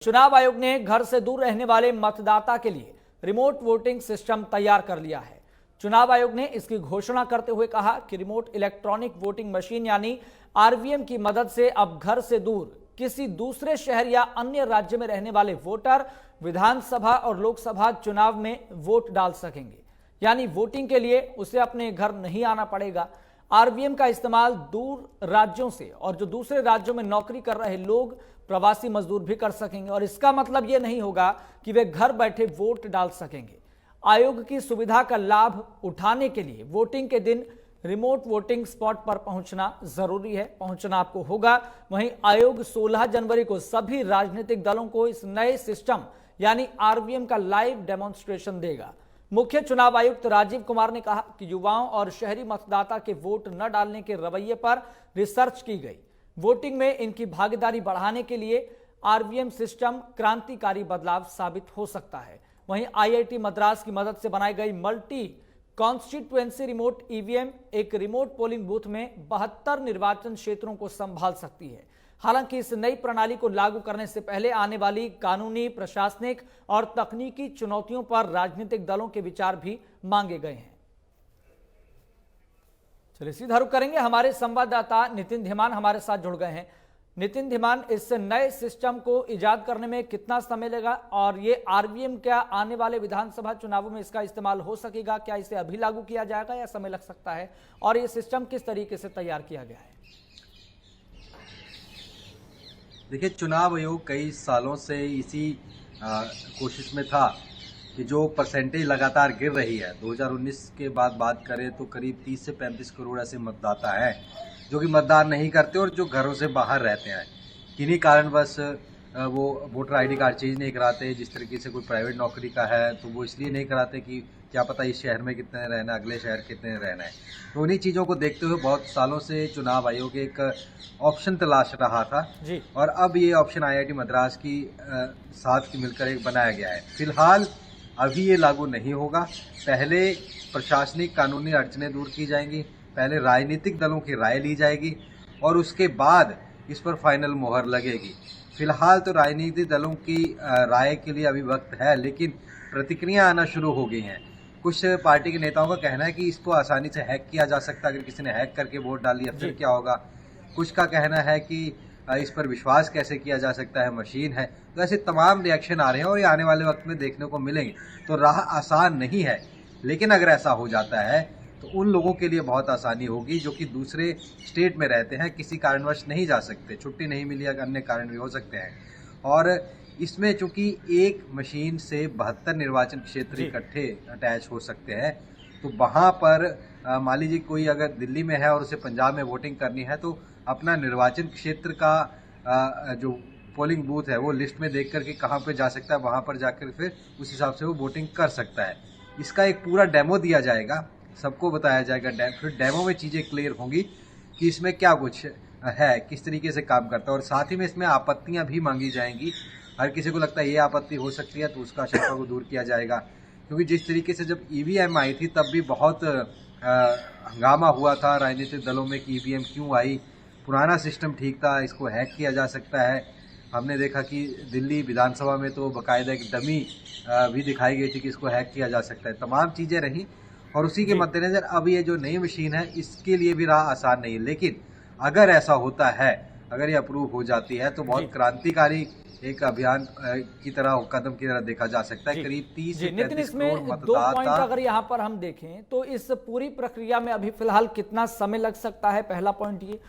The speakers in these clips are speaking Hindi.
चुनाव आयोग ने घर से दूर रहने वाले मतदाता के लिए रिमोट वोटिंग सिस्टम तैयार कर लिया है। चुनाव आयोग ने इसकी घोषणा करते हुए कहा कि रिमोट इलेक्ट्रॉनिक वोटिंग मशीन यानी आरवीएम की मदद से अब घर से दूर किसी दूसरे शहर या अन्य राज्य में रहने वाले वोटर विधानसभा और लोकसभा चुनाव में वोट डाल सकेंगे। यानी वोटिंग के लिए उसे अपने घर नहीं आना पड़ेगा। आरवीएम का इस्तेमाल दूर राज्यों से और जो दूसरे राज्यों में नौकरी कर रहे लोग प्रवासी मजदूर भी कर सकेंगे और इसका मतलब यह नहीं होगा कि वे घर बैठे वोट डाल सकेंगे। आयोग की सुविधा का लाभ उठाने के लिए वोटिंग के दिन रिमोट वोटिंग स्पॉट पर पहुंचना जरूरी है, पहुंचना आपको होगा। वहीं आयोग 16 जनवरी को सभी राजनीतिक दलों को इस नए सिस्टम यानी आरवीएम का लाइव डेमोन्स्ट्रेशन देगा। मुख्य चुनाव आयुक्त राजीव कुमार ने कहा कि युवाओं और शहरी मतदाता के वोट न डालने के रवैये पर रिसर्च की गई। वोटिंग में इनकी भागीदारी बढ़ाने के लिए आरवीएम सिस्टम क्रांतिकारी बदलाव साबित हो सकता है। वहीं आईआईटी मद्रास की मदद से बनाई गई मल्टी कॉन्स्टिट्यूएंसी रिमोट ईवीएम एक रिमोट पोलिंग बूथ में 72 निर्वाचन क्षेत्रों को संभाल सकती है। हालांकि इस नई प्रणाली को लागू करने से पहले आने वाली कानूनी, प्रशासनिक और तकनीकी चुनौतियों पर राजनीतिक दलों के विचार भी मांगे गए हैं। चलिए सीधा रुख करेंगे, हमारे संवाददाता नितिन धीमान हमारे साथ जुड़ गए हैं। नितिन धीमान, इस नए सिस्टम को इजाद करने में कितना समय लगेगा और ये आरवीएम क्या आने वाले विधानसभा चुनावों में इसका इस्तेमाल हो सकेगा? क्या इसे अभी लागू किया जाएगा या समय लग सकता है? और ये सिस्टम किस तरीके से तैयार किया गया है? देखिए, चुनाव आयोग कई सालों से इसी कोशिश में था कि जो परसेंटेज लगातार गिर रही है, 2019 के बाद बात करें तो करीब 30 से 35 करोड़ ऐसे मतदाता हैं जो कि मतदान नहीं करते और जो घरों से बाहर रहते हैं। किन्हीं कारणवश वो वोटर आईडी कार्ड चेंज नहीं कराते। जिस तरीके से कोई प्राइवेट नौकरी का है तो वो इसलिए नहीं कराते कि क्या पता इस शहर में कितने रहना है, अगले शहर कितने रहना है। तो उन्हीं चीज़ों को देखते हुए बहुत सालों से चुनाव आयोग एक ऑप्शन तलाश रहा था जी। और अब ये ऑप्शन आईआईटी मद्रास की साथ मिलकर एक बनाया गया है। फिलहाल अभी ये लागू नहीं होगा। पहले प्रशासनिक कानूनी अड़चनें दूर की जाएंगी, पहले राजनीतिक दलों की राय ली जाएगी और उसके बाद इस पर फाइनल मोहर लगेगी। फिलहाल तो राजनीतिक दलों की राय के लिए अभी वक्त है, लेकिन प्रतिक्रिया आना शुरू हो गई हैं। कुछ पार्टी के नेताओं का कहना है कि इसको आसानी से हैक किया जा सकता है, अगर किसी ने हैक करके वोट डाल दिया फिर क्या होगा। कुछ का कहना है कि इस पर विश्वास कैसे किया जा सकता है, मशीन है। तो ऐसे तमाम रिएक्शन आ रहे हैं और ये आने वाले वक्त में देखने को मिलेंगे। तो राह आसान नहीं है, लेकिन अगर ऐसा हो जाता है तो उन लोगों के लिए बहुत आसानी होगी जो कि दूसरे स्टेट में रहते हैं, किसी कारणवश नहीं जा सकते, छुट्टी नहीं मिली या अन्य कारण भी हो सकते हैं। और इसमें चूंकि एक मशीन से 72 निर्वाचन क्षेत्र इकट्ठे अटैच हो सकते हैं, तो वहाँ पर मान लीजिए कोई अगर दिल्ली में है और उसे पंजाब में वोटिंग करनी है तो अपना निर्वाचन क्षेत्र का जो पोलिंग बूथ है वो लिस्ट में देख करके कहाँ पे जा सकता है, वहाँ पर जाकर फिर उस हिसाब से वो वोटिंग कर सकता है। इसका एक पूरा डेमो दिया जाएगा, सबको बताया जाएगा। फिर डेमो में चीज़ें क्लियर होंगी कि इसमें क्या कुछ है, किस तरीके से काम करता है। और साथ ही में इसमें आपत्तियां भी मांगी जाएंगी। हर किसी को लगता है ये आपत्ति हो सकती है तो उसका आशंका को दूर किया जाएगा। क्योंकि जिस तरीके से जब ईवीएम आई थी तब भी बहुत हंगामा हुआ था राजनीतिक दलों में कि ईवीएम क्यों आई, पुराना सिस्टम ठीक था, इसको हैक किया जा सकता है। हमने देखा कि दिल्ली विधानसभा में तो बाकायदा एक डमी भी दिखाई गई थी कि इसको हैक किया जा सकता है। तमाम चीज़ें रहीं और उसी के मद्देनजर अब ये जो नई मशीन है इसके लिए भी राह आसान नहीं है। लेकिन अगर ऐसा होता है, अगर ये अप्रूव हो जाती है तो बहुत क्रांतिकारी एक अभियान की तरह, कदम की तरह देखा जा सकता है। करीब 30 से 35 करोड़ मतदाता। अगर यहाँ पर हम देखें तो इस पूरी प्रक्रिया में अभी फिलहाल कितना समय लग सकता है, पहला पॉइंट ये।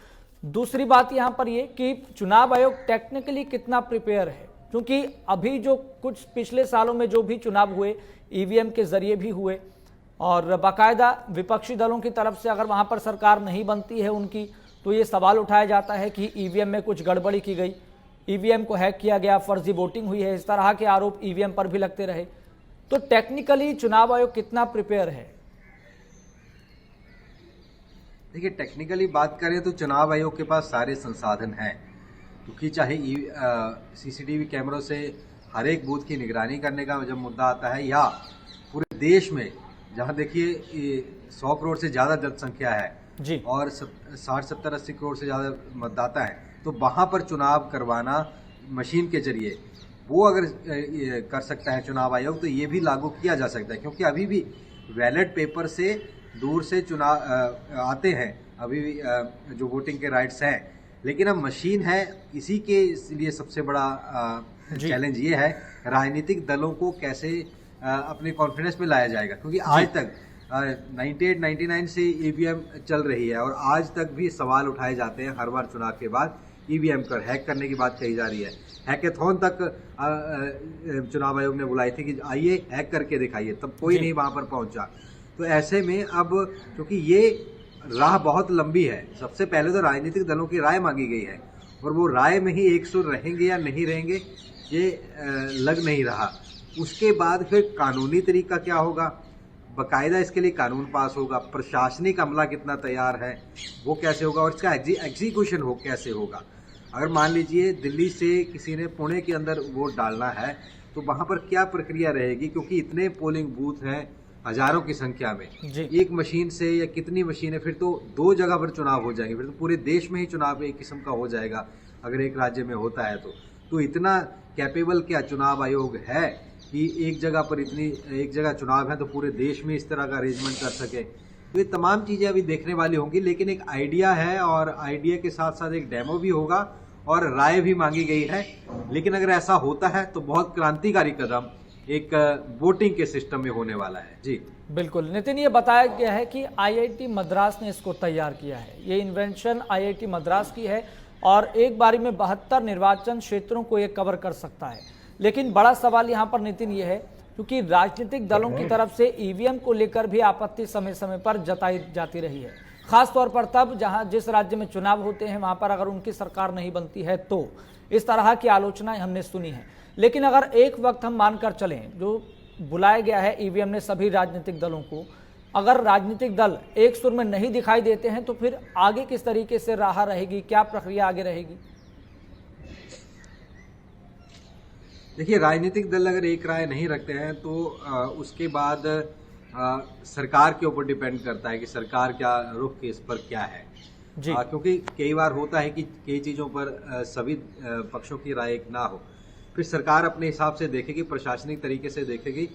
दूसरी बात यहाँ पर ये कि चुनाव आयोग टेक्निकली कितना प्रिपेयर है, क्योंकि अभी जो कुछ पिछले सालों में जो भी चुनाव हुए ईवीएम के जरिए भी हुए और बाकायदा विपक्षी दलों की तरफ से अगर वहां पर सरकार नहीं बनती है उनकी, तो ये सवाल उठाया जाता है कि ईवीएम में कुछ गड़बड़ी की गई, ईवीएम को हैक किया गया, फर्जी वोटिंग हुई है, इस तरह के आरोप ईवीएम पर भी लगते रहे। तो टेक्निकली चुनाव आयोग कितना प्रिपेयर है? देखिए, टेक्निकली बात करें तो चुनाव आयोग के पास सारे संसाधन हैं, क्योंकि चाहे सीसीटीवी कैमरों से हर एक बूथ की निगरानी करने का जब मुद्दा आता है, या पूरे देश में जहां देखिए 100 करोड़ से ज़्यादा जनसंख्या है जी और 60, 70, 80 करोड़ से ज़्यादा मतदाता हैं, तो वहाँ पर चुनाव करवाना मशीन के जरिए वो अगर ये कर सकता है चुनाव आयोग, तो ये भी लागू किया जा सकता है, क्योंकि अभी भी बैलेट पेपर से दूर से चुनाव आते हैं, अभी भी जो वोटिंग के राइट्स हैं, लेकिन अब मशीन है। इसी के लिए सबसे बड़ा चैलेंज ये है राजनीतिक दलों को कैसे अपने कॉन्फिडेंस में लाया जाएगा, क्योंकि आज तक 98-99 से ईवीएम चल रही है और आज तक भी सवाल उठाए जाते हैं हर बार चुनाव के बाद। ईवीएम कर हैक करने की बात कही जा रही है, हैकेथॉन तक चुनाव आयोग ने बुलाई थी कि आइए हैक करके दिखाइए, तब कोई नहीं वहां पर पहुंचा। तो ऐसे में अब क्योंकि ये राह बहुत लंबी है, सबसे पहले तो राजनीतिक दलों की राय मांगी गई है और वो राय में ही एक सुर रहेंगे या नहीं रहेंगे ये लग नहीं रहा। उसके बाद फिर कानूनी तरीका क्या होगा, बाकायदा इसके लिए कानून पास होगा, प्रशासनिक अमला कितना तैयार है वो कैसे होगा और इसका एग्जीक्यूशन हो कैसे होगा। अगर मान लीजिए दिल्ली से किसी ने पुणे के अंदर वोट डालना है तो वहां पर क्या प्रक्रिया रहेगी, क्योंकि इतने पोलिंग बूथ हैं हजारों की संख्या में, एक मशीन से या कितनी मशीनें, फिर तो 2 जगह पर चुनाव हो जाएंगे, फिर तो पूरे देश में ही चुनाव एक किस्म का हो जाएगा अगर एक राज्य में होता है तो इतना कैपेबल क्या चुनाव आयोग है कि एक जगह चुनाव है तो पूरे देश में इस तरह का अरेंजमेंट कर सके। तो ये तमाम चीजें अभी देखने वाली होंगी, लेकिन एक आइडिया है और आइडिया के साथ साथ एक डेमो भी होगा और राय भी मांगी गई है। लेकिन अगर ऐसा होता है तो बहुत क्रांतिकारी कदम एक वोटिंग के सिस्टम में होने वाला है। जी बिल्कुल नितिन, ये बताया गया है कि आईआईटी मद्रास ने इसको तैयार किया है, ये इन्वेंशन आईआईटी मद्रास की है और एक बारी में 72 निर्वाचन क्षेत्रों को ये कवर कर सकता है। लेकिन बड़ा सवाल यहाँ पर नितिन ये है, क्योंकि राजनीतिक दलों की तरफ से ईवीएम को लेकर भी आपत्ति समय समय पर जताई जाती रही है, खासतौर पर तब जहां जिस राज्य में चुनाव होते हैं वहां पर अगर उनकी सरकार नहीं बनती है तो इस तरह की आलोचनाएं हमने सुनी है। लेकिन अगर एक वक्त हम मानकर चलें, जो बुलाया गया है ईवीएम ने सभी राजनीतिक दलों को, अगर राजनीतिक दल एक सुर में नहीं दिखाई देते हैं तो फिर आगे किस तरीके से राह रहेगी, क्या प्रक्रिया आगे रहेगी? देखिए, राजनीतिक दल अगर एक राय नहीं रखते हैं तो उसके बाद सरकार के ऊपर डिपेंड करता है कि सरकार क्या रुख इस पर क्या है जी। क्योंकि कई बार होता है कि कई चीज़ों पर सभी पक्षों की राय एक ना हो, फिर सरकार अपने हिसाब से देखेगी, प्रशासनिक तरीके से देखेगी,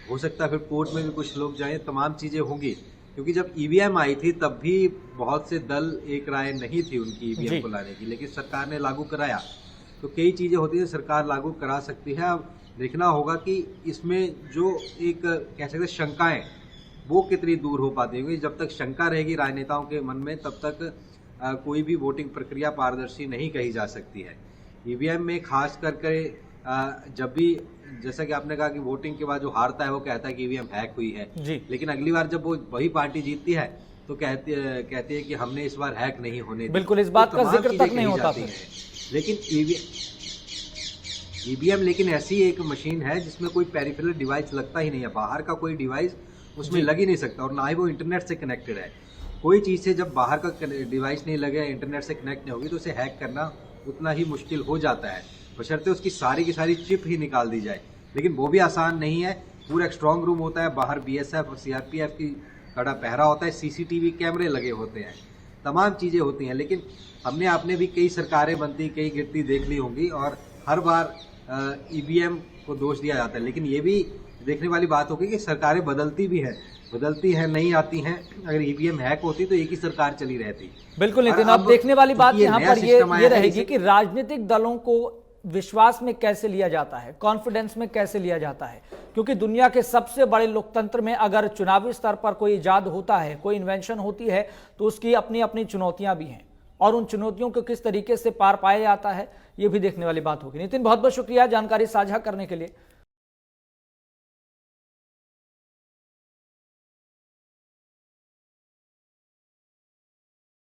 हो सकता है फिर कोर्ट में भी कुछ लोग जाएं, तमाम चीज़ें होंगी। क्योंकि जब ईवीएम आई थी तब भी बहुत से दल एक राय नहीं थी उनकी ईवीएम को लाने की, लेकिन सरकार ने लागू कराया। तो कई चीज़ें होती हैं सरकार लागू करा सकती है। अब देखना होगा कि इसमें जो एक कह सकते शंकाएं वो कितनी दूर हो पाती होंगी। जब तक शंका रहेगी राजनेताओं के मन में तब तक कोई भी वोटिंग प्रक्रिया पारदर्शी नहीं कही जा सकती है। ईवीएम में खास करके जब भी, जैसा कि आपने कहा कि वोटिंग के बाद जो हारता है वो कहता है कि ईवीएम हैक हुई है जी। लेकिन अगली बार जब वो वही पार्टी जीतती है तो कहती है कि हमने इस बार हैक नहीं होने दी। बिल्कुल, इस बात का जिक्र तक नहीं होता है। लेकिन ईवीएम लेकिन ऐसी एक मशीन है जिसमें कोई पेरिफेरल डिवाइस लगता ही नहीं है, बाहर का कोई डिवाइस उसमें लग ही नहीं सकता और ना ही वो इंटरनेट से कनेक्टेड है। कोई चीज़ से जब बाहर का डिवाइस नहीं लगे, इंटरनेट से कनेक्ट नहीं होगी तो उसे हैक करना उतना ही मुश्किल हो जाता है, बशर्ते उसकी सारी की सारी चिप ही निकाल दी जाए। लेकिन वो भी आसान नहीं है। पूरा एक स्ट्रांग रूम होता है, बाहर बीएसएफ और सीआरपीएफ की कड़ा पहरा होता है, सीसीटीवी कैमरे लगे होते हैं, तमाम चीज़ें होती हैं। लेकिन हमने आपने भी कई सरकारें बनती, कई गिरती देख ली होंगी और हर बार ईवीएम को दोष दिया जाता है। लेकिन ये भी देखने वाली बात होगी कि सरकारें बदलती हैं, नहीं आती हैं। अगर ईवीएम हैक होती तो एक ही सरकार चली रहती। बिल्कुल नितिन, अब देखने वाली बात यहाँ पर ये रहेगी कि राजनीतिक दलों को विश्वास में कैसे लिया जाता है, कॉन्फिडेंस में कैसे लिया जाता है, क्योंकि दुनिया के सबसे बड़े लोकतंत्र में अगर चुनावी स्तर पर कोई इजाद होता है, कोई इन्वेंशन होती है तो उसकी अपनी अपनी चुनौतियां भी हैं और उन चुनौतियों को किस तरीके से पार पाया जाता है ये भी देखने वाली बात होगी। नितिन, बहुत बहुत शुक्रिया जानकारी साझा करने के लिए।